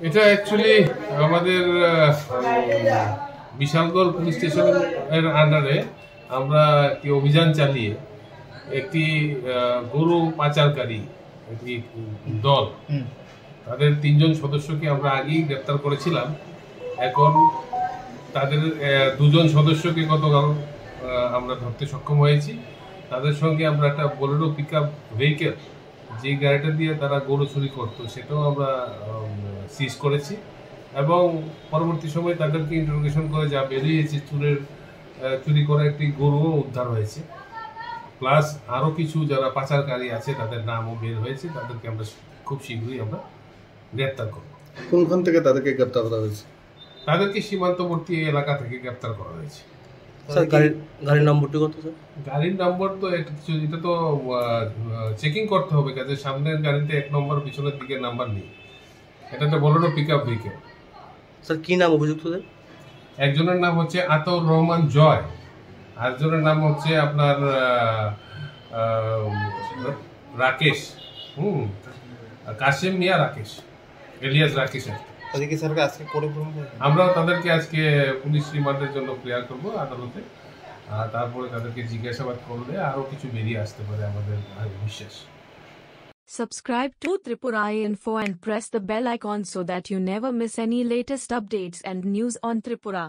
এটা অ্যাকচুয়ালি আমাদের বিশালগড় পুলিশ স্টেশনের আন্ডারে আমরা একটি অভিযান চালিয়ে একটি গরু পাচারকারী একটি দল, তাদের 3 জন সদস্যকে আমরা আগেই গ্রেপ্তার করেছিলাম। এখন তাদের 2 জন সদস্যকে গতকাল আমরা ধরতে সক্ষম হয়েছি। তাদের সঙ্গে আমরা একটা বোলেরো পিকআপ ভেহিকেল, যে গাড়িটা দিয়ে তারা গরু চুরি করতো, সেটাও আমরা সিজ করেছি এবং পরবর্তী সময়ে তাদেরকে ইন্টারোগেশন করে যা বেরিয়েছে, চুরি করা একটি গরুও উদ্ধার হয়েছে। প্লাস আরও কিছু যারা পাচারকারী আছে তাদের নামও বের হয়েছে, তাদেরকে আমরা খুব শীঘ্রই আমরা গ্রেপ্তার করব। কোনখান থেকে তাদেরকে গ্রেপ্তার করা হয়েছে? তাদেরকে সীমান্তবর্তী এলাকা থেকে গ্রেপ্তার করা হয়েছে। স্যার গাড়ির নম্বরটি কত স্যার? গাড়ির নম্বর তো এটা তো চেকিং করতে হবে, কাজে সামনের গাড়িতে 1 নম্বর, পিছনের দিকে নাম্বার নেই। এটা একটা বোলেরো পিকআপ ভেহিকেল। স্যার কি নাম অভিযুক্তদের? একজনের নাম হচ্ছে আতাউর রহমান জয়, আরেকজনের নাম হচ্ছে আপনার রাকেশ, কাশেম মিয়া রাকেশ, এলিয়াস রাকেশ। আমরা তাদেরকে আজকে পুলিশ রিমান্ডের জন্য ক্লিয়ার করবো আদালতে, আর তারপরে তাদেরকে জিজ্ঞাসাবাদ করলে আরো কিছু বেরিয়ে আসতে পারে আমাদের বিশ্বাস। Subscribe to Tripura Info and press the bell icon so that you never miss any latest updates and news on Tripura.